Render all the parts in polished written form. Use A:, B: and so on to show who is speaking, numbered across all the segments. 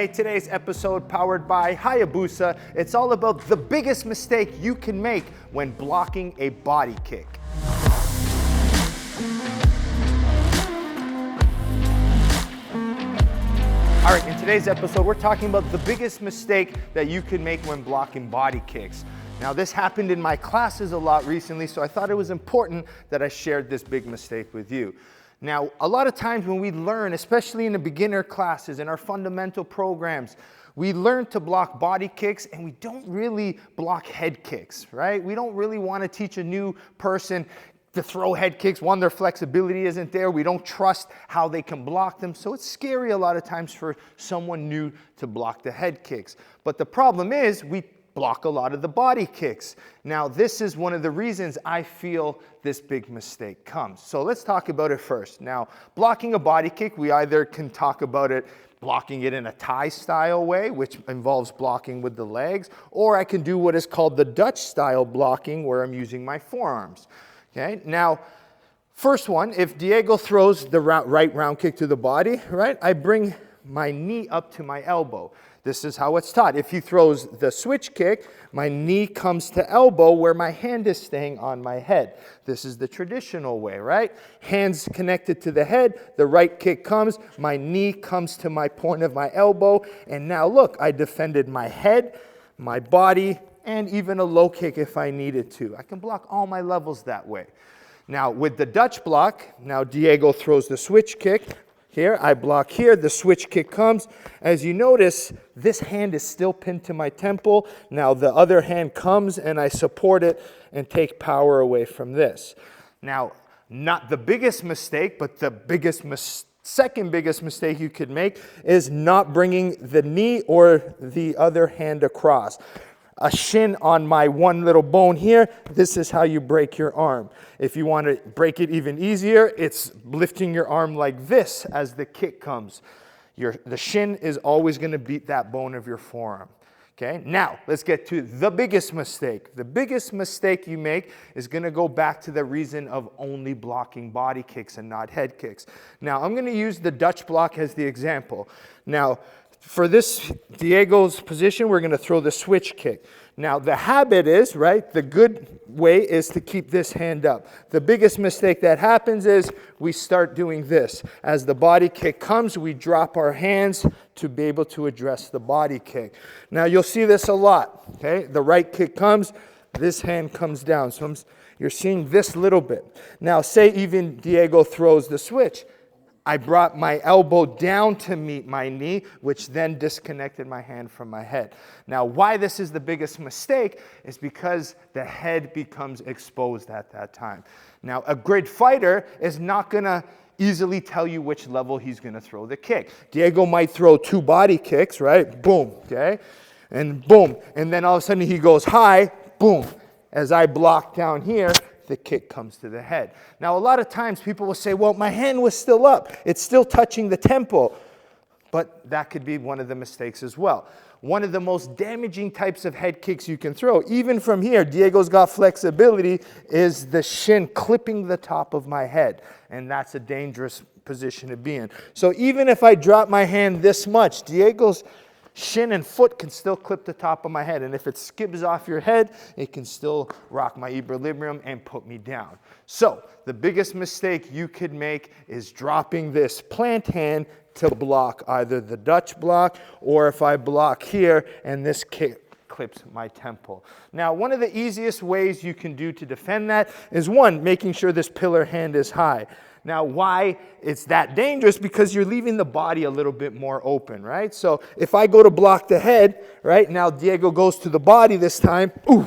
A: Hey, today's episode powered by Hayabusa. It's all about the biggest mistake you can make when blocking a body kick. All right, in today's episode, we're talking about the biggest mistake that you can make when blocking body kicks. Now, this happened in my classes a lot recently, so I thought it was important that I shared this big mistake with you. Now, a lot of times when we learn, especially in the beginner classes, in our fundamental programs, we learn to block body kicks and we don't really block head kicks, right? We don't really want to teach a new person to throw head kicks. One, their flexibility isn't there. We don't trust how they can block them. So it's scary a lot of times for someone new to block the head kicks. But the problem is we block a lot of the body kicks. Now, this is one of the reasons I feel this big mistake comes. So let's talk about it first. Now, blocking a body kick, we either can talk about it blocking it in a Thai style way, which involves blocking with the legs, or I can do what is called the Dutch style blocking, where I'm using my forearms. Okay, now, first one, if Diego throws the right round kick to the body, right, I bring my knee up to my elbow. This is how it's taught. If he throws the switch kick, my knee comes to elbow where my hand is staying on my head. This is the traditional way, right? Hands connected to the head, the right kick comes, my knee comes to my point of my elbow, and now look, I defended my head, my body, and even a low kick if I needed to. I can block all my levels that way. Now, with the Dutch block, now Diego throws the switch kick. Here, I block here, the switch kick comes. As you notice, this hand is still pinned to my temple. Now the other hand comes and I support it and take power away from this. Now, not the biggest mistake, but the second biggest mistake you could make is not bringing the knee or the other hand across. A shin on my one little bone here, this is how you break your arm. If you want to break it even easier, it's lifting your arm like this as the kick comes. The shin is always going to beat that bone of your forearm. Okay, now let's get to the biggest mistake. The biggest mistake you make is going to go back to the reason of only blocking body kicks and not head kicks. Now, I'm going to use the Dutch block as the example. Now, for this Diego's position, we're going to throw the switch kick. Now, the habit is, right, the good way is to keep this hand up. The biggest mistake that happens is we start doing this. As the body kick comes, we drop our hands to be able to address the body kick. Now, you'll see this a lot, okay? The right kick comes, this hand comes down. So you're seeing this little bit. Now, say even Diego throws the switch. I brought my elbow down to meet my knee, which then disconnected my hand from my head. Now, why this is the biggest mistake is because the head becomes exposed at that time. Now, a great fighter is not going to easily tell you which level he's going to throw the kick. Diego might throw two body kicks, right? Boom, okay? And boom. And then all of a sudden he goes high, boom. As I block down here, the kick comes to the head. Now, a lot of times people will say, well, my hand was still up. It's still touching the temple. But that could be one of the mistakes as well. One of the most damaging types of head kicks you can throw, even from here, Diego's got flexibility, is the shin clipping the top of my head. And that's a dangerous position to be in. So even if I drop my hand this much, Diego's shin and foot can still clip the top of my head. And if it skips off your head, it can still rock my equilibrium and put me down. So the biggest mistake you could make is dropping this plant hand to block either the Dutch block, or if I block here and this kick clips my temple. Now, one of the easiest ways you can do to defend that is, one, making sure this pillar hand is high. Now, why it's that dangerous? Because you're leaving the body a little bit more open, right? So if I go to block the head, right, now Diego goes to the body this time, ooh,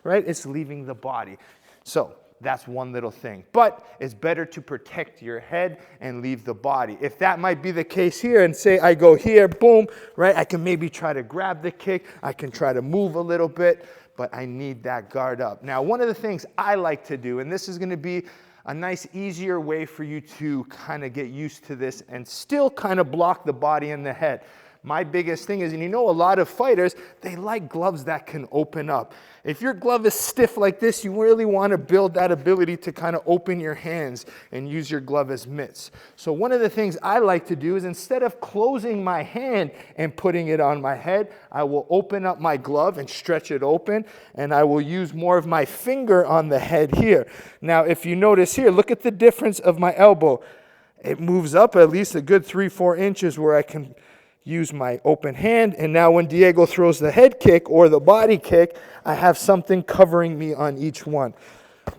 A: right? It's leaving the body. So that's one little thing. But it's better to protect your head and leave the body. If that might be the case here, and say I go here, boom, right? I can maybe try to grab the kick. I can try to move a little bit, but I need that guard up. Now, one of the things I like to do, and this is going to be a nice, easier way for you to kind of get used to this and still kind of block the body and the head. My biggest thing is, and you know a lot of fighters, they like gloves that can open up. If your glove is stiff like this, you really want to build that ability to kind of open your hands and use your glove as mitts. So one of the things I like to do is instead of closing my hand and putting it on my head, I will open up my glove and stretch it open, and I will use more of my finger on the head here. Now, if you notice here, look at the difference of my elbow. It moves up at least a good 3-4 inches where I can use my open hand, and now when Diego throws the head kick or the body kick, I have something covering me on each one.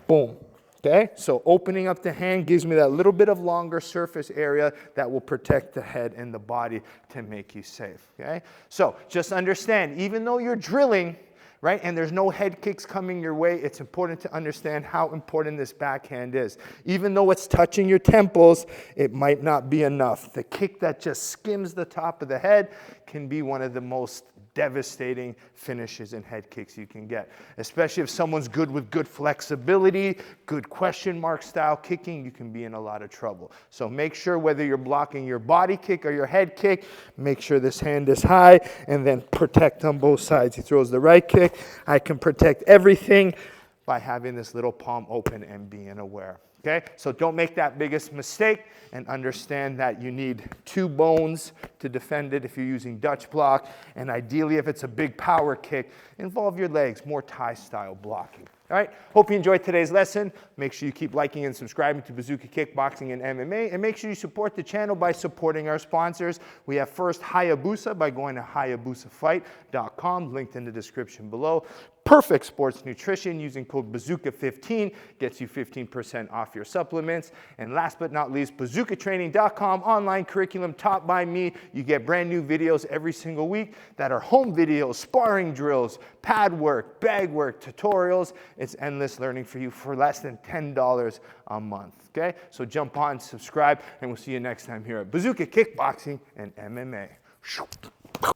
A: Boom. Okay, so opening up the hand gives me that little bit of longer surface area that will protect the head and the body to make you safe. Okay, so just understand, even though you're drilling, right, and there's no head kicks coming your way, it's important to understand how important this backhand is. Even though it's touching your temples, it might not be enough. The kick that just skims the top of the head can be one of the most devastating finishes and head kicks you can get. Especially if someone's good with good flexibility, good question mark style kicking, you can be in a lot of trouble. So make sure whether you're blocking your body kick or your head kick, make sure this hand is high and then protect on both sides. He throws the right kick, I can protect everything by having this little palm open and being aware. Okay, so don't make that biggest mistake, and understand that you need 2 bones to defend it if you're using Dutch block, and ideally if it's a big power kick, involve your legs, more Thai style blocking. All right, hope you enjoyed today's lesson. Make sure you keep liking and subscribing to Bazooka Kickboxing and MMA, and make sure you support the channel by supporting our sponsors. We have first Hayabusa by going to hayabusafightcom, linked in the description below. Perfect Sports Nutrition using code Bazooka15 gets you 15% off your supplements. And last but not least, bazookatraining.com, online curriculum taught by me. You get brand new videos every single week that are home videos, sparring drills, pad work, bag work, tutorials. It's endless learning for you for less than $10 a month. Okay, so jump on, subscribe, and we'll see you next time here at Bazooka Kickboxing and MMA.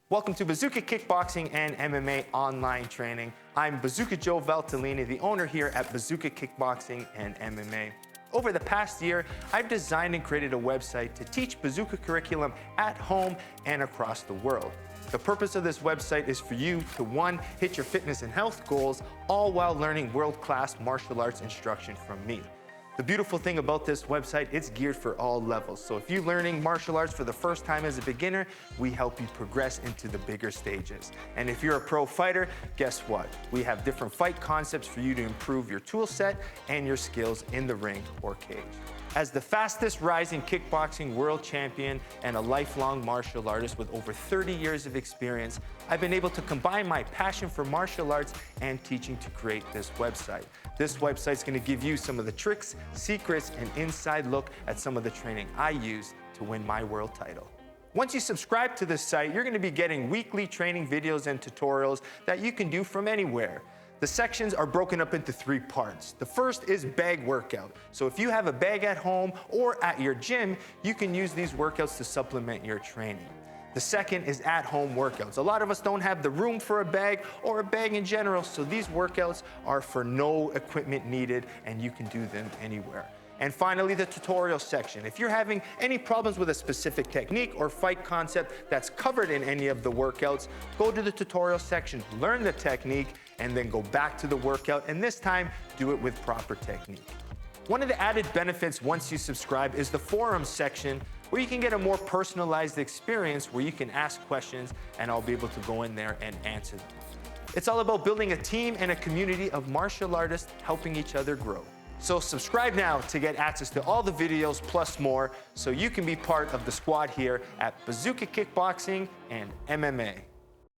A: Welcome to Bazooka Kickboxing and MMA online training. I'm Bazooka Joe Valtellini, the owner here at Bazooka Kickboxing and MMA. Over the past year, I've designed and created a website to teach Bazooka curriculum at home and across the world. The purpose of this website is for you to, 1, hit your fitness and health goals, all while learning world-class martial arts instruction from me. The beautiful thing about this website, it's geared for all levels. So if you're learning martial arts for the first time as a beginner, we help you progress into the bigger stages. And if you're a pro fighter, guess what? We have different fight concepts for you to improve your tool set and your skills in the ring or cage. As the fastest rising kickboxing world champion and a lifelong martial artist with over 30 years of experience, I've been able to combine my passion for martial arts and teaching to create this website. This website's going to give you some of the tricks, secrets, and inside look at some of the training I use to win my world title. Once you subscribe to this site, you're going to be getting weekly training videos and tutorials that you can do from anywhere. The sections are broken up into 3 parts. The first is bag workout. So if you have a bag at home or at your gym, you can use these workouts to supplement your training. The second is at-home workouts. A lot of us don't have the room for a bag or a bag in general, so these workouts are for no equipment needed and you can do them anywhere. And finally, the tutorial section. If you're having any problems with a specific technique or fight concept that's covered in any of the workouts, go to the tutorial section, learn the technique, and then go back to the workout, and this time, do it with proper technique. One of the added benefits once you subscribe is the forums section, where you can get a more personalized experience where you can ask questions and I'll be able to go in there and answer them. It's all about building a team and a community of martial artists helping each other grow. So subscribe now to get access to all the videos plus more so you can be part of the squad here at Bazooka Kickboxing and MMA.